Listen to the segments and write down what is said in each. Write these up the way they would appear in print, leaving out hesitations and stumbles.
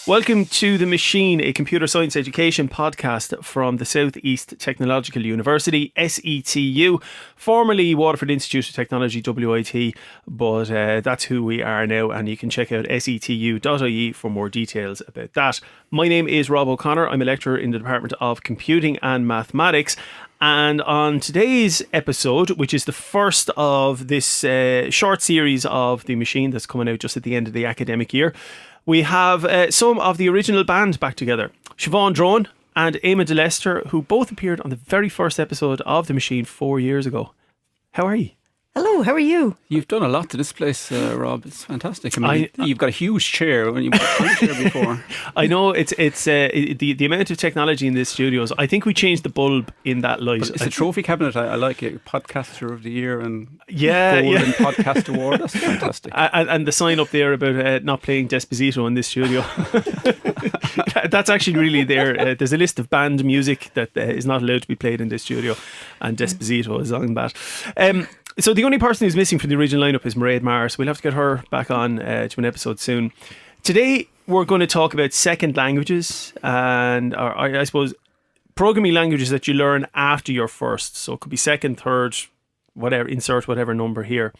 Welcome to The Machine, a computer science education podcast from the South East Technological University, SETU, formerly Waterford Institute of Technology, WIT, but that's who we are now, and you can check out setu.ie for more details about that. My name is Rob O'Connor. I'm a lecturer in the Department of Computing and Mathematics. And on today's episode, which is the first of this short series of The Machine that's coming out just at the end of the academic year, we have some of the original band back together. Siobhan, Drohan and Eamonn Deleastar, who both appeared on the very first episode of The Machine 4 years ago. How are you? Hello, how are you? You've done a lot to this place, Rob. It's fantastic. I mean, you've got a huge chair when you've got a chair before. I know it's the amount of technology in this studio. I think we changed the bulb in that light. But it's a trophy cabinet. I like it. Podcaster of the Year and Golden Podcast Award. That's fantastic. And the sign up there about not playing Despacito in this studio. That's actually really there. There's a list of banned music that is not allowed to be played in this studio, and Despacito is on that. So the only person who's missing from the original lineup is Mairead Maher, so we'll have to get her back on to an episode soon. Today we're going to talk about second languages and I suppose programming languages that you learn after your first. So it could be second, third, whatever, insert whatever number here.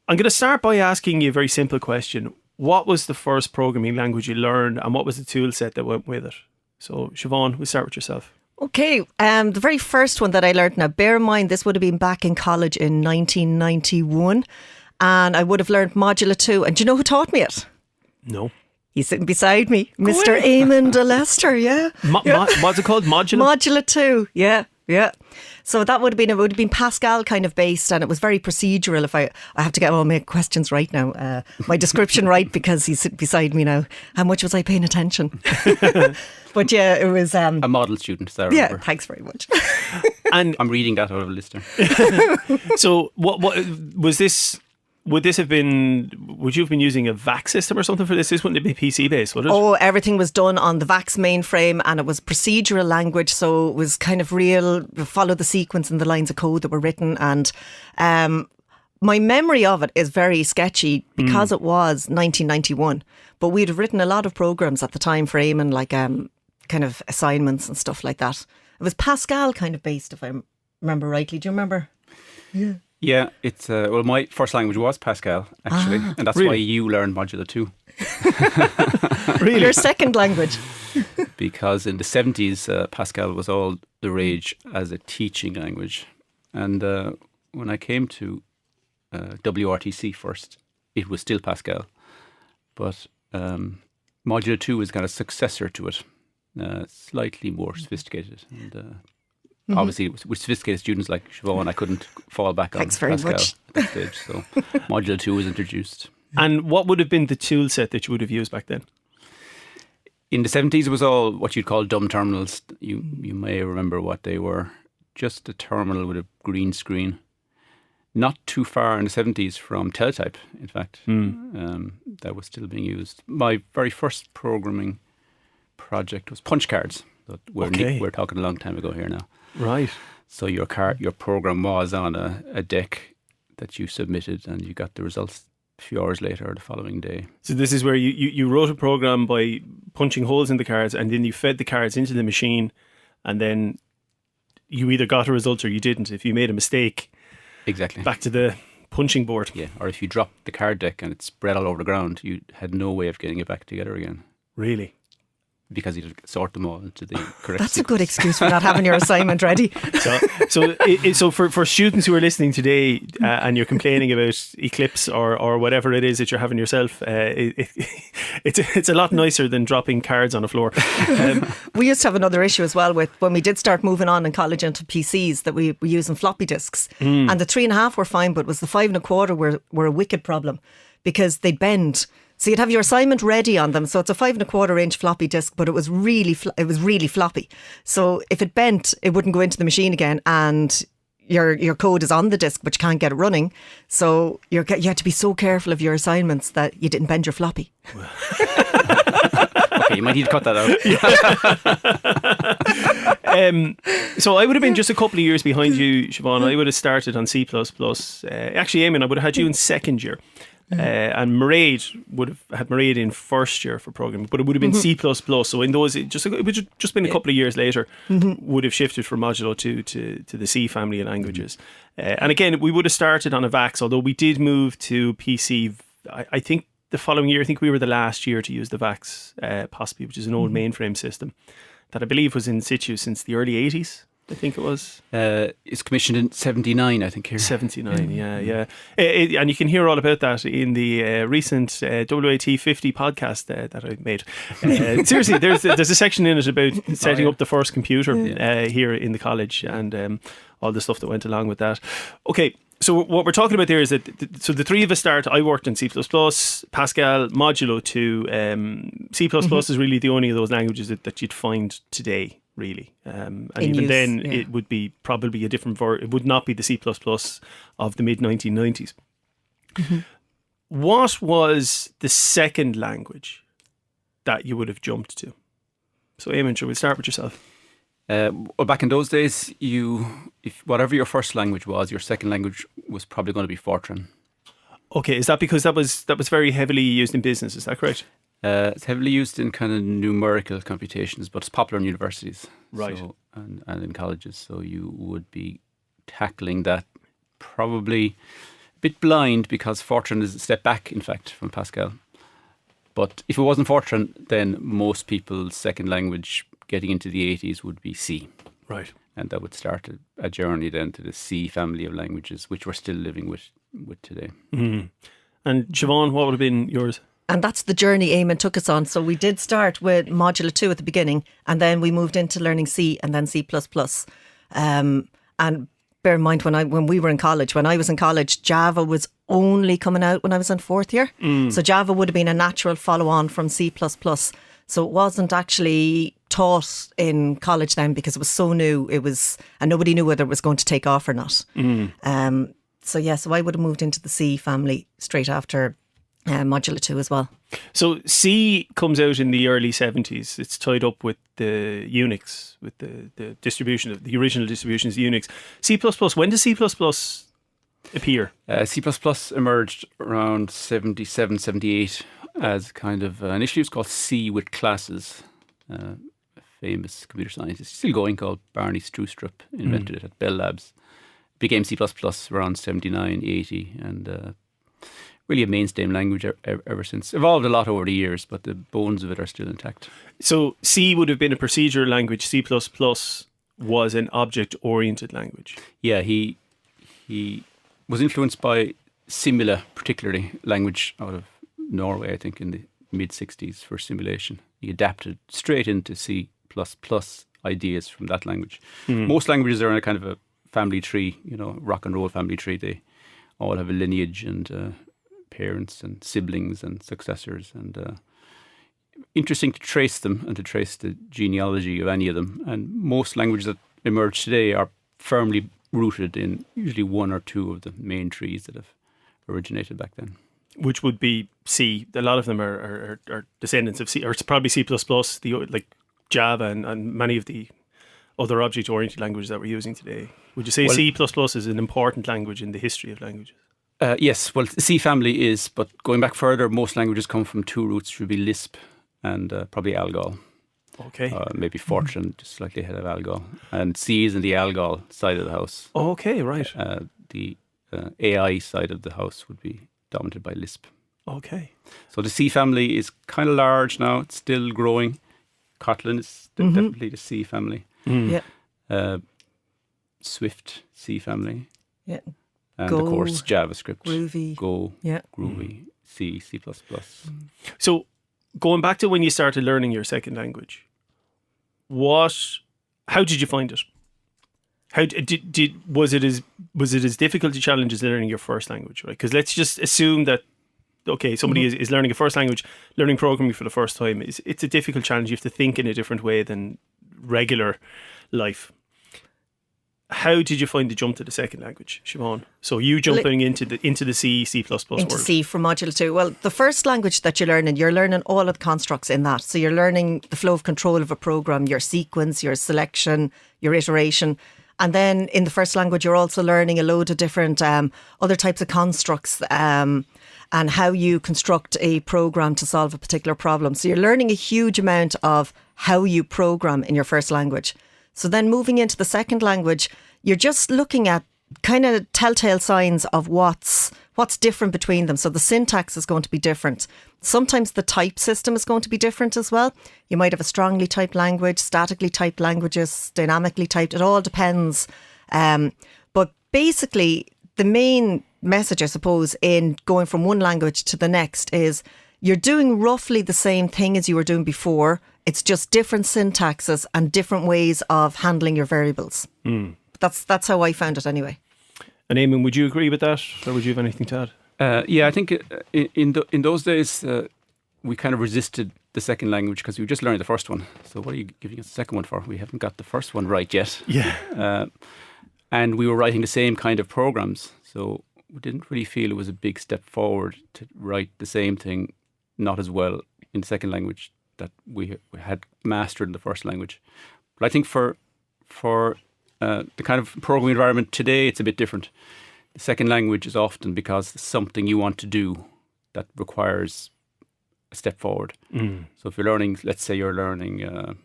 I'm going to start by asking you a very simple question. What was the first programming language you learned and what was the tool set that went with it? So Siobhan, we'll start with yourself. Okay, the very first one that I learned, now bear in mind this would have been back in college in 1991, and I would have learned Modula 2. And do you know who taught me it? No. He's sitting beside me, Mr. Eamonn Deleastar, yeah. What's it called? Modula? Modula 2, yeah. So that would have been Pascal kind of based, and it was very procedural. If I have to get all my questions right now, my description right, because he's sitting beside me now. How much was I paying attention? But yeah, it was a model student. So I remember. Yeah, thanks very much. And I'm reading that out of a lister. So what was this? Would you have been using a VAX system or something for this? This wouldn't be PC based, would it? Oh, everything was done on the VAX mainframe, and it was procedural language, so it was kind of real, follow the sequence and the lines of code that were written. And my memory of it is very sketchy because it was 1991, but we'd have written a lot of programs at the time for Eamonn, like kind of assignments and stuff like that. It was Pascal kind of based, if I remember rightly. Do you remember? Yeah. Yeah, it's well, my first language was Pascal, actually, and that's why you learned Modula 2. Really? Your second language? Because in the 70s, Pascal was all the rage as a teaching language. And when I came to WRTC first, it was still Pascal. But Modula 2 is kind of successor to it, slightly more sophisticated. And obviously, with sophisticated students like Siobhan, I couldn't fall back on Pascal at that stage. So Modula 2 was introduced. And what would have been the tool set that you would have used back then? In the 70s, it was all what you'd call dumb terminals. You may remember what they were. Just a terminal with a green screen. Not too far in the 70s from teletype, in fact. That was still being used. My very first programming project was punch cards. We're talking a long time ago here now. Right. So your program was on a deck that you submitted, and you got the results a few hours later or the following day. So this is where you wrote a program by punching holes in the cards, and then you fed the cards into the machine, and then you either got a result or you didn't. If you made a mistake, exactly, back to the punching board. Yeah, or if you dropped the card deck and it spread all over the ground, you had no way of getting it back together again. Really? Because you sort them all into the correct That's sequence. a good excuse for not having your assignment ready. So for students who are listening today and you're complaining about Eclipse or whatever it is that you're having yourself, it's a lot nicer than dropping cards on a floor. We used to have another issue as well with when we did start moving on in college into PCs, that we were using floppy disks, and the 3.5 were fine, but it was the 5 1/4 were a wicked problem because they'd bend. So you'd have your assignment ready on them. So it's a 5 1/4 inch floppy disk, but it was really floppy. So if it bent, it wouldn't go into the machine again, and your code is on the disk, but you can't get it running. So you had to be so careful of your assignments that you didn't bend your floppy. Okay, you might need to cut that out. So I would have been just a couple of years behind you, Siobhan. I would have started on C++. Actually, Eamonn, I would have had you in second year. and Mairead would have had Mairead in first year for programming, but it would have been C++. So in those, it would just been a couple of years later, would have shifted from Modulo 2 to the C family of languages. And again, we would have started on a VAX, although we did move to PC. I think the following year, I think we were the last year to use the VAX, possibly, which is an old mainframe system that I believe was in situ since the early 80s. I think it was. It's commissioned in 79, I think, here. 79, yeah. And you can hear all about that in the recent WAT 50 podcast that I made. Seriously, there's a section in it about setting up the first computer here in the college and all the stuff that went along with that. Okay, so what we're talking about there is that the three of us I worked in C++, Pascal, Modulo 2. C++ is really the only of those languages that you'd find today, really. And in even use, then, it would be probably a different it would not be the C++ of the mid-1990s. What was the second language that you would have jumped to? So, Eamonn, shall we start with yourself? Well, back in those days, if whatever your first language was, your second language was probably going to be Fortran. Okay, is that because that was very heavily used in business? Is that correct? It's heavily used in kind of numerical computations, but it's popular in universities, right? So, and in colleges. So you would be tackling that probably a bit blind, because Fortran is a step back, in fact, from Pascal. But if it wasn't Fortran, then most people's second language getting into the 80s would be C. Right. And that would start a journey then to the C family of languages, which we're still living with today. And Siobhan, what would have been yours? And that's the journey Eamonn took us on. So we did start with Modulo 2 at the beginning, and then we moved into learning C and then C++. And bear in mind, when we were in college, when I was in college, Java was only coming out when I was in fourth year. So Java would have been a natural follow-on from C++. So it wasn't actually taught in college then because it was so new. And nobody knew whether it was going to take off or not. So I would have moved into the C family straight after Modulo 2 as well. So C comes out in the early 70s. It's tied up with the Unix, with the distribution of the original distributions of Unix. C++, when does C++ appear? C++ emerged around 77, 78 as kind of initially it was called C with classes. A famous computer scientist, still going, called Barney Stroustrup, invented it at Bell Labs. It became C++ around 79, 80, and really a mainstream language ever since. Evolved a lot over the years, but the bones of it are still intact. So C would have been a procedural language. C++ was an object-oriented language. Yeah, he was influenced by Simula, particularly, language out of Norway, I think, in the mid-60s for simulation. He adapted straight into C++ ideas from that language. Most languages are in a kind of a family tree, rock and roll family tree. They all have a lineage and parents and siblings and successors, and interesting to trace them and to trace the genealogy of any of them. And most languages that emerge today are firmly rooted in usually one or two of the main trees that have originated back then. Which would be C. A lot of them are descendants of C, or it's probably C++, like Java and many of the other object-oriented languages that we're using today. Would you say C++ is an important language in the history of languages? Yes, well, C family is, but going back further, most languages come from two roots, which would be Lisp and probably Algol. Okay. Maybe Fortran, just slightly ahead of Algol. And C is in the Algol side of the house. Okay, right. The AI side of the house would be dominated by Lisp. Okay. So the C family is kind of large now. It's still growing. Kotlin is definitely the C family. Yeah. Swift, C family. Yeah. And Go, of course Javascript, Groovy. Go, Groovy, C, C++. So going back to when you started learning your second language, how did you find it? How was it as difficult a challenge as learning your first language, right? Because let's just assume that somebody is learning a first language, learning programming for the first time. It's a difficult challenge. You have to think in a different way than regular life. How did you find the jump to the second language, Siobhan? So you jumping into the C++ into world. C from Modulo 2. Well, the first language that you're learning all of the constructs in that. So you're learning the flow of control of a program, your sequence, your selection, your iteration. And then in the first language, you're also learning a load of different other types of constructs and how you construct a program to solve a particular problem. So you're learning a huge amount of how you program in your first language. So then moving into the second language, you're just looking at kind of telltale signs of what's different between them. So the syntax is going to be different. Sometimes the type system is going to be different as well. You might have a strongly typed language, statically typed languages, dynamically typed. It all depends. But basically, the main message, I suppose, in going from one language to the next is you're doing roughly the same thing as you were doing before. It's just different syntaxes and different ways of handling your variables. That's how I found it anyway. And Eamonn, would you agree with that, or would you have anything to add? Yeah, I think in those days we kind of resisted the second language because we just learned the first one. So what are you giving us the second one for? We haven't got the first one right yet. Yeah. And we were writing the same kind of programs, so we didn't really feel it was a big step forward to write the same thing, not as well in the second language that we had mastered in the first language. But I think for the kind of programming environment today, it's a bit different. The second language is often because it's something you want to do that requires a step forward. So if you're learning, let's say you're learning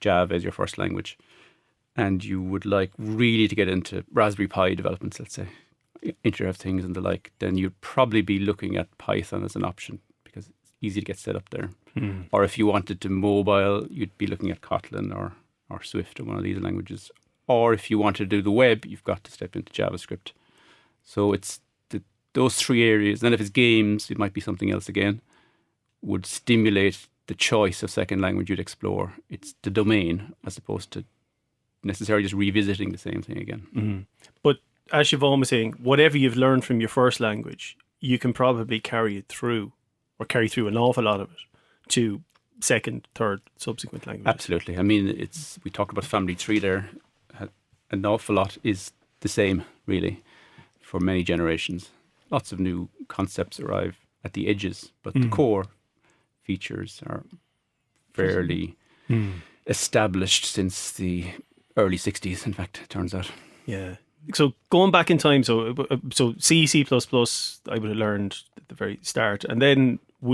Java as your first language, and you would like really to get into Raspberry Pi developments, let's say, Internet of Things and the like, then you'd probably be looking at Python as an option because it's easy to get set up there. Or if you wanted to mobile, you'd be looking at Kotlin or Swift or one of these languages. Or if you want to do the web, you've got to step into JavaScript. So it's those three areas. Then if it's games, it might be something else again, would stimulate the choice of second language you'd explore. It's the domain as opposed to necessarily just revisiting the same thing again. But as Siobhan was saying, whatever you've learned from your first language, you can probably carry it through, or carry through an awful lot of it, to second, third, subsequent languages. Absolutely. I mean, we talked about family tree there. An awful lot is the same, really, for many generations. Lots of new concepts arrive at the edges, but the core features are fairly established since the early 60s, in fact, it turns out. Yeah. So going back in time, so C, C++, I would have learned at the very start. And then I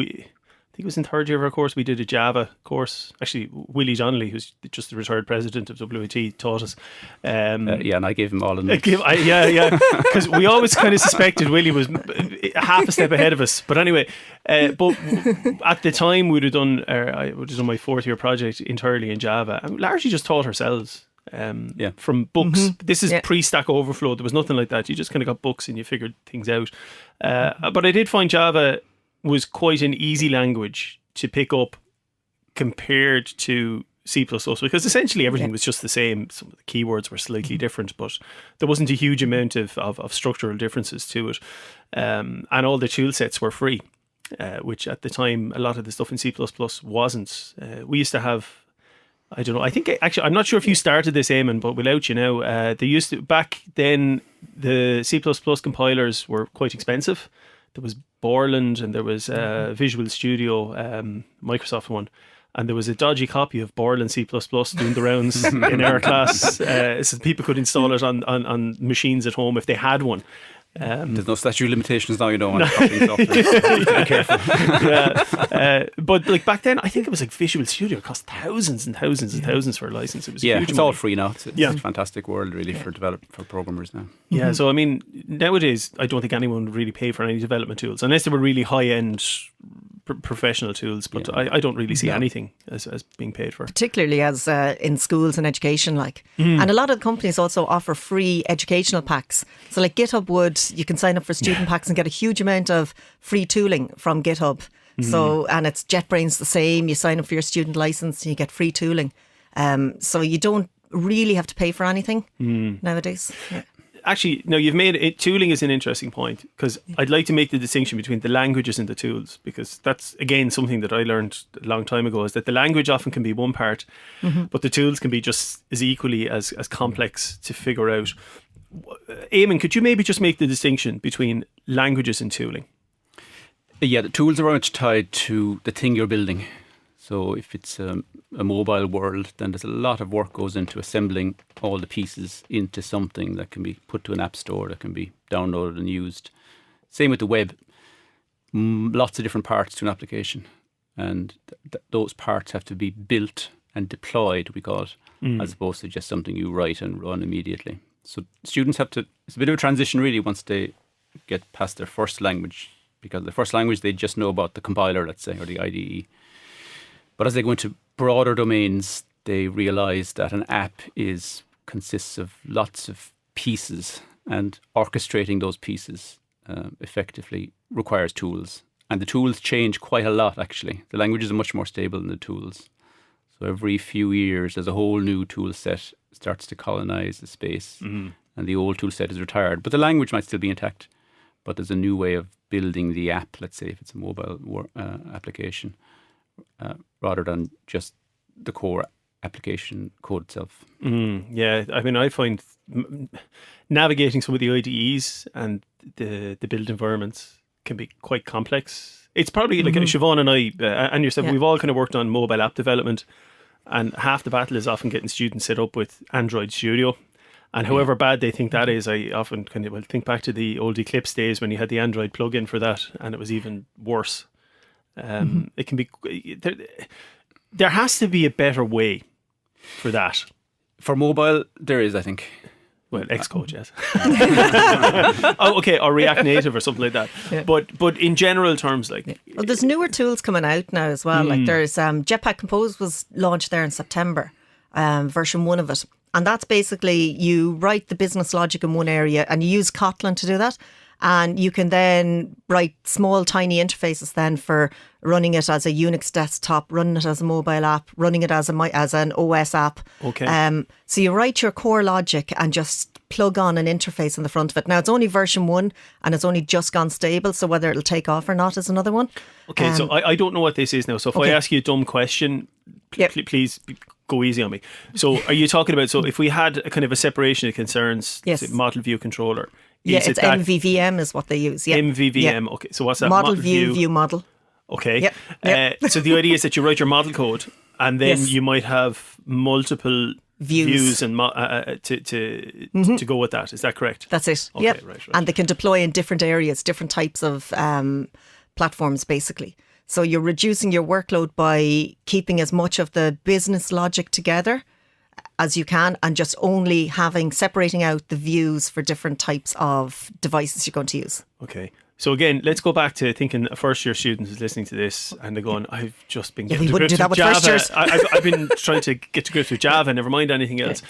think it was in third year of our course, we did a Java course. Actually, Willie Donnelly, who's just the retired president of WIT, taught us. Yeah, and I gave him all the notes. Yeah. Because we always kind of suspected Willie was half a step ahead of us. But anyway, but at the time, I would have done my fourth year project entirely in Java. And we largely just taught ourselves. From books. This is pre-Stack Overflow. There was nothing like that. You just kind of got books and you figured things out. But I did find Java was quite an easy language to pick up compared to C++, because essentially everything was just the same. Some of the keywords were slightly different, but there wasn't a huge amount of structural differences to it. And all the tool sets were free, which at the time, a lot of the stuff in C++ wasn't. We used to have, I don't know, I think actually, I'm not sure if you started this, Eamonn, but without you now, they used to, back then, the C++ compilers were quite expensive. There was Borland and there was Visual Studio, Microsoft one, and there was a dodgy copy of Borland C++ doing the rounds in our class, so people could install it on machines at home if they had one. There's no statute of limitations now, you don't want to copy software. Be careful. But like back then, I think it was like Visual Studio. It cost thousands and thousands and thousands for a license. It was huge it's money. all free now. It's a fantastic world, really, for programmers now. Yeah, so I mean, nowadays, I don't think anyone would really pay for any development tools unless they were really high-end professional tools, but I don't really see anything as being paid for. Particularly as in schools and education, and a lot of companies also offer free educational packs. So like GitHub you can sign up for student packs and get a huge amount of free tooling from GitHub. So, and it's JetBrains the same. You sign up for your student license and you get free tooling. So you don't really have to pay for anything nowadays. Yeah. Actually, no, you've made it. Tooling is an interesting point, because I'd like to make the distinction between the languages and the tools, because that's, again, something that I learned a long time ago, is that the language often can be one part, but the tools can be just as equally as complex to figure out. Eamonn, could you maybe just make the distinction between languages and tooling? Yeah, the tools are very much tied to the thing you're building. So if it's a mobile world, then there's a lot of work goes into assembling all the pieces into something that can be put to an app store, that can be downloaded and used. Same with the web. Lots of different parts to an application. And those parts have to be built and deployed, we call it, as opposed to just something you write and run immediately. So students have to, it's a bit of a transition really once they get past their first language, because the first language they just know about the compiler, let's say, or the IDE. But as they go into broader domains, they realise that an app consists of lots of pieces, and orchestrating those pieces effectively requires tools. And the tools change quite a lot, actually. The languages are much more stable than the tools. So every few years, there's a whole new tool set starts to colonise the space, and the old tool set is retired. But the language might still be intact, but there's a new way of building the app, let's say, if it's a mobile application, rather than just the core application code itself. Yeah, I mean, I find navigating some of the IDEs and the build environments can be quite complex. It's probably like Siobhan and I and yourself, we've all kind of worked on mobile app development, and half the battle is often getting students set up with Android Studio. And however bad they think that is, I often kind of think back to the old Eclipse days when you had the Android plugin for that, and it was even worse. It can be there has to be a better way for that. For mobile, there is, I think. Well, Xcode, yes. Oh, okay, or React Native or something like that. Yeah. But in general terms, like... Well, there's newer tools coming out now as well. Like there's Jetpack Compose was launched there in September, version 1 of it. And that's basically you write the business logic in one area and you use Kotlin to do that. And you can then write small, tiny interfaces then for running it as a Unix desktop, running it as a mobile app, running it as an OS app. Okay. So you write your core logic and just plug on an interface in the front of it. Now, it's only version 1 and it's only just gone stable. So whether it'll take off or not is another one. Okay, so I don't know what this is now. So if I ask you a dumb question, please go easy on me. So are you talking about, so if we had a kind of a separation of concerns, yes. Model View Controller. It's MVVM is what they use. Yeah. MVVM, yeah. Okay. So what's that? Model View Model. Okay. Yep. So the idea is that you write your model code and then you might have multiple views and to go with that. Is that correct? That's it. Okay, yep. right. And they can deploy in different areas, different types of platforms, basically. So you're reducing your workload by keeping as much of the business logic together as you can, and just only separating out the views for different types of devices you're going to use. Okay. So again, let's go back to thinking a first year student is listening to this and they're going, I've just been getting to grips with Java. I've been trying to get to grips with Java, never mind anything else.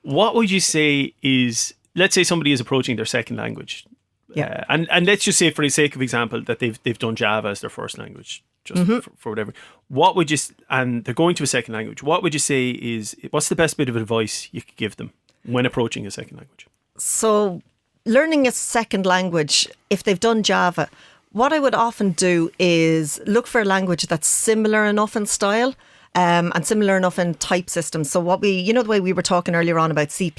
What would you say is, let's say somebody is approaching their second language. Yeah. And let's just say, for the sake of example, that they've done Java as their first language, just for whatever. What would you, and they're going to a second language, what would you say is, what's the best bit of advice you could give them when approaching a second language? So learning a second language, if they've done Java, what I would often do is look for a language that's similar enough in style and similar enough in type systems. So the way we were talking earlier on about C++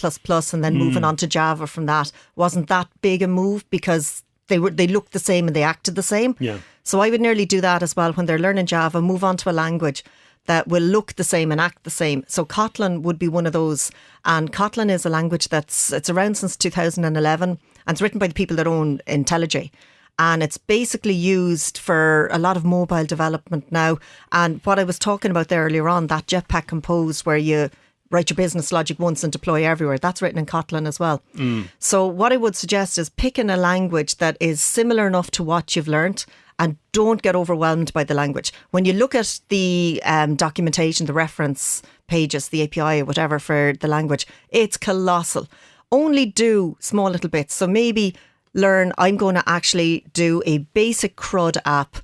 and then moving on to Java from that, wasn't that big a move because they looked the same and they acted the same. Yeah. So I would nearly do that as well when they're learning Java, move on to a language that will look the same and act the same. So Kotlin would be one of those. And Kotlin is a language it's around since 2011 and it's written by the people that own IntelliJ. And it's basically used for a lot of mobile development now. And what I was talking about there earlier on, that Jetpack Compose where you write your business logic once and deploy everywhere, that's written in Kotlin as well. So what I would suggest is picking a language that is similar enough to what you've learnt and don't get overwhelmed by the language. When you look at the documentation, the reference pages, the API or whatever for the language, it's colossal. Only do small little bits. So maybe learn, I'm going to actually do a basic CRUD app,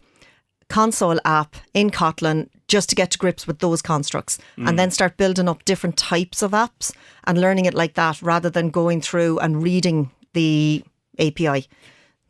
console app in Kotlin just to get to grips with those constructs and then start building up different types of apps and learning it like that rather than going through and reading the API.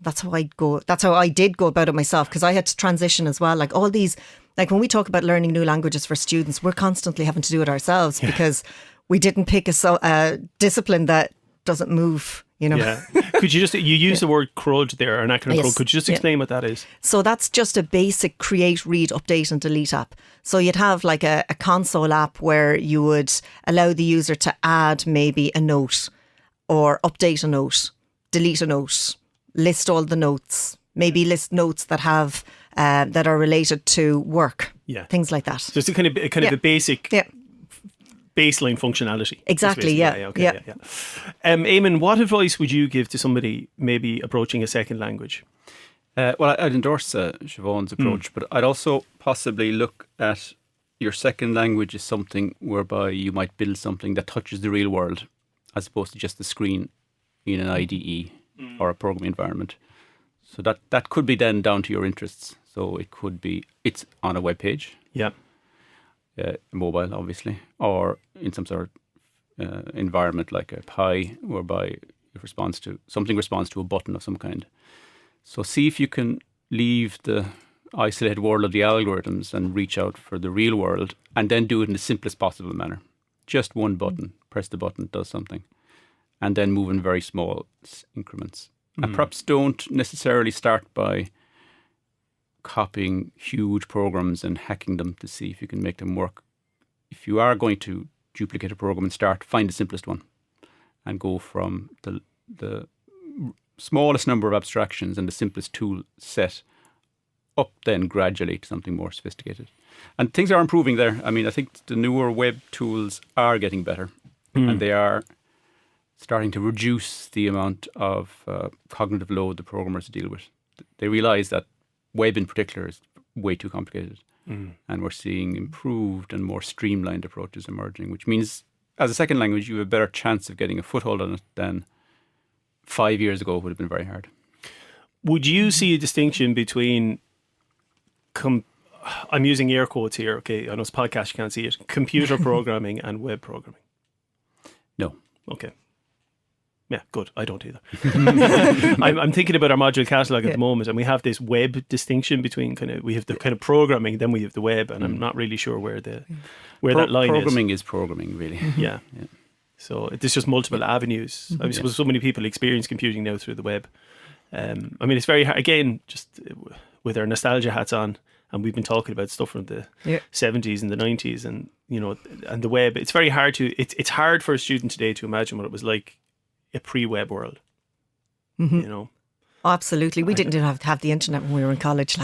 That's how I'd go. That's how I did go about it myself because I had to transition as well. Like all these, like when we talk about learning new languages for students, we're constantly having to do it ourselves because we didn't pick a discipline that doesn't move You know. Yeah. Could you use the word CRUD there, an acronym CRUD. Could you just explain what that is? So that's just a basic create, read, update and delete app. So you'd have like a console app where you would allow the user to add maybe a note or update a note, delete a note, list all the notes, maybe list notes that have that are related to work. Yeah. Things like that. So it's a kind of a basic baseline functionality. Exactly, yeah. Eamonn, what advice would you give to somebody maybe approaching a second language? Well, I'd endorse Siobhan's approach, but I'd also possibly look at your second language as something whereby you might build something that touches the real world as opposed to just the screen in an IDE or a programming environment. So that could be then down to your interests. So it could be it's on a web page. Yeah. Mobile, obviously, or in some sort of environment like a Pi, whereby it responds to a button of some kind. So see if you can leave the isolated world of the algorithms and reach out for the real world, and then do it in the simplest possible manner. Just one button, press the button, it does something, and then move in very small increments. And perhaps don't necessarily start by copying huge programs and hacking them to see if you can make them work. If you are going to duplicate a program and find the simplest one and go from the smallest number of abstractions and the simplest tool set up then gradually to something more sophisticated. And things are improving there. I mean, I think the newer web tools are getting better and they are starting to reduce the amount of cognitive load the programmers deal with. They realise that web in particular is way too complicated. And we're seeing improved and more streamlined approaches emerging, which means as a second language, you have a better chance of getting a foothold on it than 5 years ago would have been very hard. Would you see a distinction between, I'm using air quotes here, okay, I know it's a podcast, you can't see it, computer programming and web programming? No. Okay. Yeah, good. I don't either. I'm thinking about our module catalogue at the moment, and we have this web distinction between we have the kind of programming, then we have the web, and I'm not really sure where that line Programming is programming, really. Yeah. So there's just multiple avenues. I suppose so many people experience computing now through the web. I mean, it's very hard, again, just with our nostalgia hats on, and we've been talking about stuff from the 70s and the 90s, and and the web. It's very hard it's hard for a student today to imagine what it was like a pre-web world. Absolutely. We didn't have the internet when we were in college.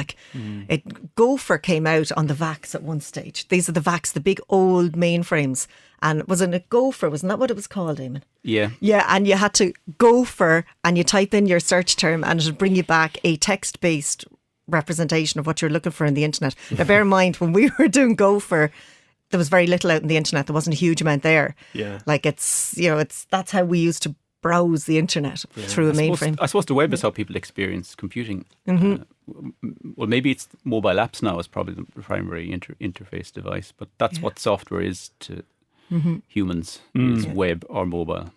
Gopher came out on the VAX at one stage. These are the VAX, the big old mainframes. And wasn't it Gopher? Wasn't that what it was called, Eamonn? Yeah. Yeah, and you had to Gopher and you type in your search term and it would bring you back a text-based representation of what you're looking for in the internet. Now bear in mind, when we were doing Gopher, there was very little out in the internet. There wasn't a huge amount there. Yeah. That's how we used to browse the internet through a mainframe. I suppose the web is how people experience computing. Well, maybe it's mobile apps now is probably the primary interface device, but that's what software is to humans, is web or mobile.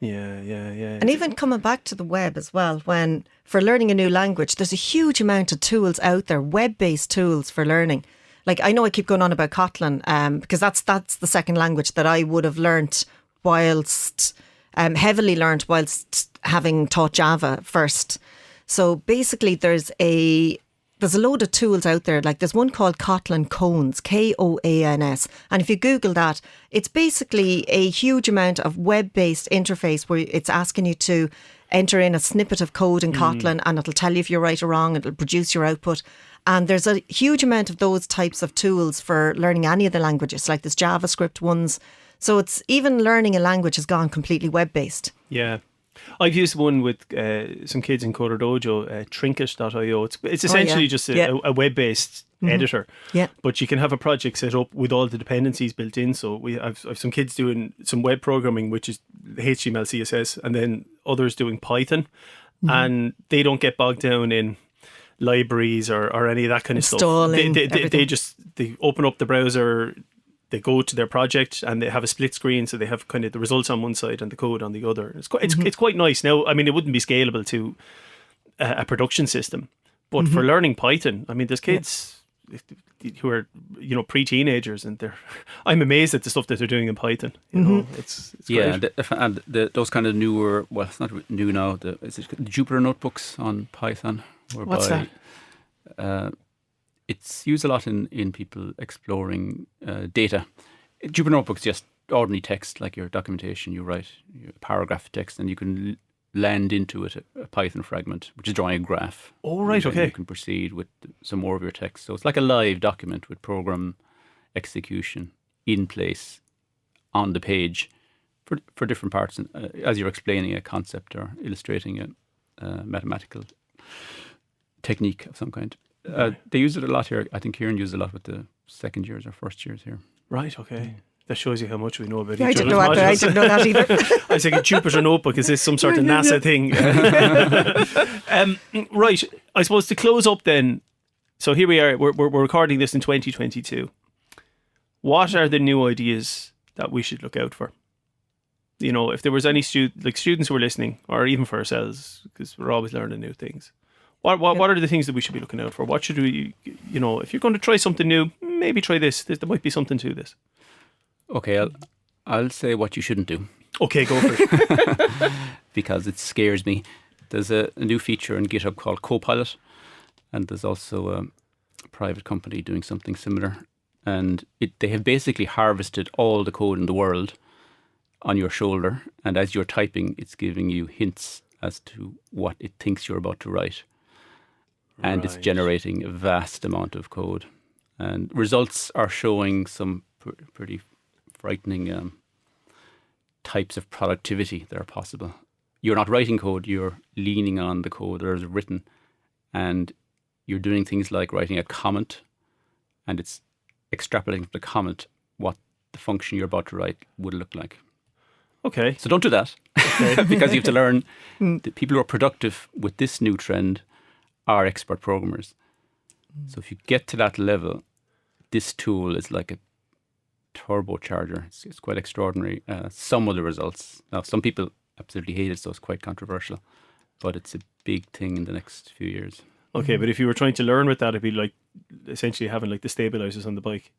Yeah. And even coming back to the web as well, when for learning a new language, there's a huge amount of tools out there, web-based tools for learning. Like, I know I keep going on about Kotlin because that's the second language that I would have learnt whilst... heavily learned whilst having taught Java first. So basically there's a load of tools out there. Like there's one called Kotlin Koans, Koans. And if you Google that, it's basically a huge amount of web-based interface where it's asking you to enter in a snippet of code in Kotlin and it'll tell you if you're right or wrong. It'll produce your output. And there's a huge amount of those types of tools for learning any of the languages, like there's JavaScript ones. So it's even learning a language has gone completely web-based. Yeah. I've used one with some kids in Coder Dojo, Trinket.io. It's essentially just a web-based editor. Yeah. But you can have a project set up with all the dependencies built in. So I've some kids doing some web programming, which is HTML, CSS, and then others doing Python. And they don't get bogged down in libraries or any of that kind of stuff. They open up the browser, they go to their project and they have a split screen, so they have kind of the results on one side and the code on the other. It's quite nice. Now, I mean, it wouldn't be scalable to a production system, but for learning Python, I mean, there's kids, who are pre-teenagers, and I'm amazed at the stuff that they're doing in Python. You know, it's Yeah, great. those kind of newer, well, it's not new now. The Jupyter notebooks on Python. What's that? It's used a lot in people exploring data. Jupyter notebooks just ordinary text, like your documentation. You write your paragraph text, and you can land into it a Python fragment, which is drawing a graph. Oh, right, And then okay. you can proceed with some more of your text. So it's like a live document with program execution in place on the page for different parts, as you're explaining a concept or illustrating a mathematical technique of some kind. They use it a lot here. I think Kieran used it a lot with the second years or first years here. Right, okay. That shows you how much we know about I each didn't other's know that. I modules. didn't know that either. I was thinking Jupyter Notebook, is this some sort of NASA thing? Right, I suppose to close up then, so here we are, we're recording this in 2022. What are the new ideas that we should look out for? You know, if there was any students who are listening, or even for ourselves, because we're always learning new things. What are the things that we should be looking out for? What should we, if you're going to try something new, maybe try this. There might be something to this. Okay, I'll say what you shouldn't do. Okay, go for it. Because it scares me. There's a new feature in GitHub called Copilot, and there's also a private company doing something similar. And they have basically harvested all the code in the world on your shoulder, and as you're typing, it's giving you hints as to what it thinks you're about to write. And it's Right. generating a vast amount of code. And results are showing some pretty frightening types of productivity that are possible. You're not writing code, you're leaning on the code that is written, and you're doing things like writing a comment, and it's extrapolating from the comment what the function you're about to write would look like. Okay. So don't do that, because you have to learn that people who are productive with this new trend are expert programmers. So if you get to that level, this tool is like a turbocharger. It's quite extraordinary. Some of the results. Now, some people absolutely hate it, so it's quite controversial. But it's a big thing in the next few years. Okay, but if you were trying to learn with that, it'd be like essentially having like the stabilizers on the bike.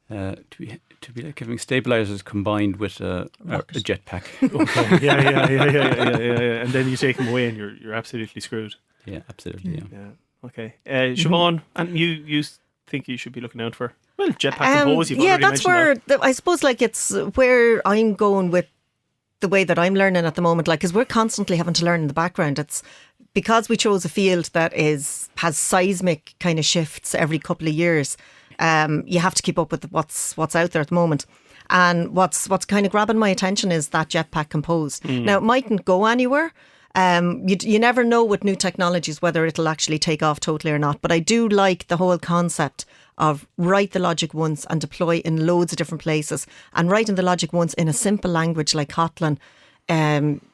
To be like having stabilizers combined with a jetpack. Okay. Yeah. And then you take them away, and you're absolutely screwed. Yeah, absolutely. Yeah. Yeah. Okay. Siobhan, and you think you should be looking out for? Well, jetpack compose. You've already that's mentioned where I suppose like it's where I'm going with the way that I'm learning at the moment. Like, because we're constantly having to learn in the background. It's because we chose a field that has seismic kind of shifts every couple of years. You have to keep up with what's out there at the moment. And what's kind of grabbing my attention is that Jetpack Compose. Now, it mightn't go anywhere. You never know with new technologies whether it'll actually take off totally or not. But I do like the whole concept of write the logic once and deploy in loads of different places. And writing the logic once in a simple language like Kotlin,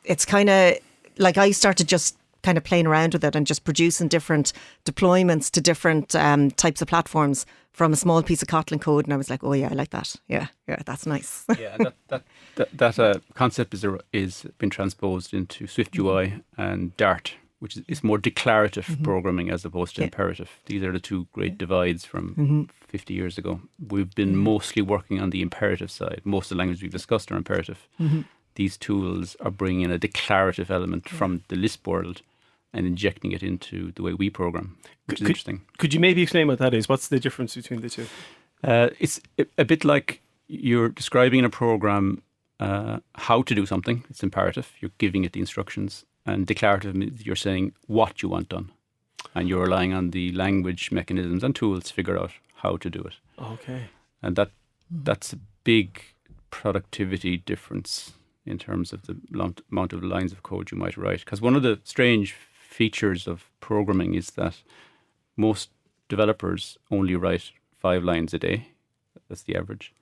it's kind of like I started just kind of playing around with it and just producing different deployments to different types of platforms from a small piece of Kotlin code, and I was like, oh yeah, I like that. Yeah, that's nice. Yeah, that concept is been transposed into SwiftUI and Dart, which is more declarative programming as opposed to imperative. These are the two great divides from 50 years ago. We've been mostly working on the imperative side. Most of the languages we've discussed are imperative. These tools are bringing in a declarative element from the Lisp world and injecting it into the way we program, which is interesting. Could you maybe explain what that is? What's the difference between the two? It's a bit like you're describing in a program how to do something. It's imperative. You're giving it the instructions. And declarative means you're saying what you want done. And you're relying on the language mechanisms and tools to figure out how to do it. Okay. And that's a big productivity difference in terms of the amount of lines of code you might write. Because one of the strange features of programming is that most developers only write 5 lines a day. That's the average.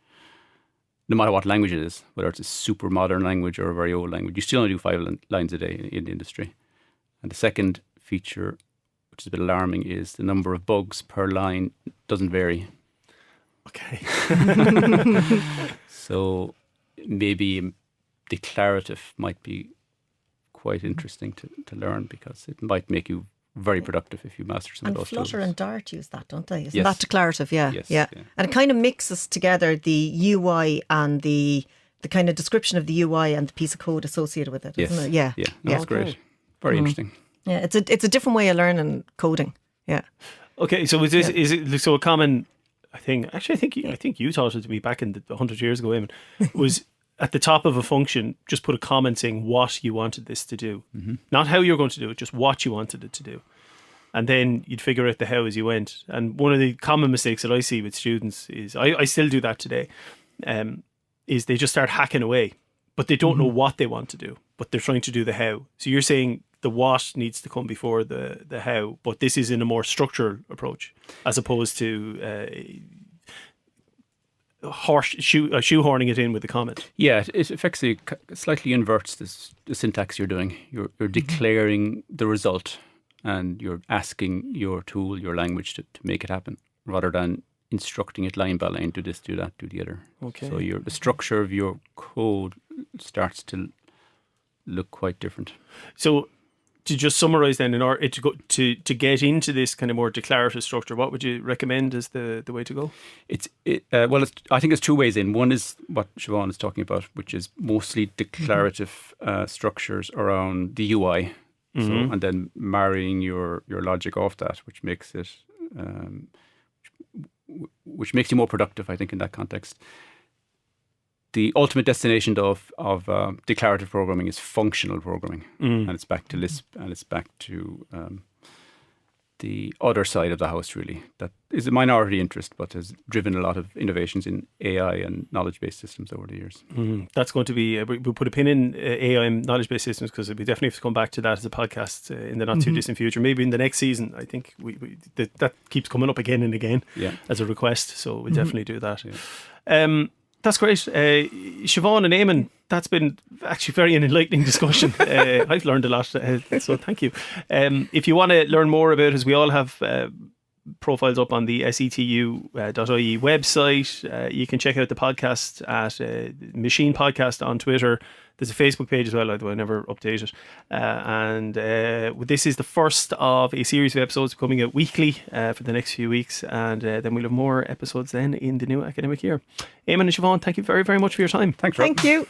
No matter what language it is, whether it's a super modern language or a very old language, you still only do 5 lines a day in the industry. And the second feature, which is a bit alarming, is the number of bugs per line doesn't vary. Okay. So maybe declarative might be quite interesting to learn, because it might make you very productive if you master some And of those Flutter tools. and Dart use that, don't they? Isn't Yes. that declarative? Yeah. Yes, yeah. yeah. And it kind of mixes together the UI and the kind of description of the UI and the piece of code associated with it, Yes. isn't it? Yeah. Yeah, no, that's great. Very interesting. Yeah. It's a different way of learning coding. Yeah. Okay, so is it so a common? I think you taught it to me back in 100 years ago. Eamonn, was at the top of a function, just put a comment saying what you wanted this to do, not how you're going to do it, just what you wanted it to do, and then you'd figure out the how as you went. And one of the common mistakes that I see with students is I still do that today. Is they just start hacking away, but they don't know what they want to do, but they're trying to do the how. So you're saying the what needs to come before the how, but this is in a more structural approach as opposed to shoehorning it in with the comment. Yeah, it effectively slightly inverts the syntax you're doing. You're declaring the result, and you're asking your tool, your language to make it happen, rather than instructing it line by line, do this, do that, do the other. Okay. So the structure of your code starts to look quite different. So to just summarize then, in order to get into this kind of more declarative structure, what would you recommend as the way to go? I think there's two ways in. One is what Siobhan is talking about, which is mostly declarative structures around the UI. So, and then marrying your logic off that, which makes it which makes you more productive, I think, in that context. The ultimate destination of declarative programming is functional programming, and it's back to Lisp, and it's back to the other side of the house, really. That is a minority interest, but has driven a lot of innovations in AI and knowledge-based systems over the years. That's going to be, we'll put a pin in AI and knowledge-based systems, because we definitely have to come back to that as a podcast in the not too distant future. Maybe in the next season. I think that keeps coming up again and again as a request, so we'll definitely do that. Yeah. That's great. Siobhan and Eamonn, that's been actually very an enlightening discussion. I've learned a lot, so thank you. If you want to learn more about us, we all have profiles up on the setu.ie website. You can check out the podcast at Machine Podcast on Twitter. There's a Facebook page as well, although I never update it. And this is the first of a series of episodes coming out weekly for the next few weeks. And then we'll have more episodes then in the new academic year. Eamonn and Siobhan, thank you very, very much for your time. Thanks, Rob. Thank you.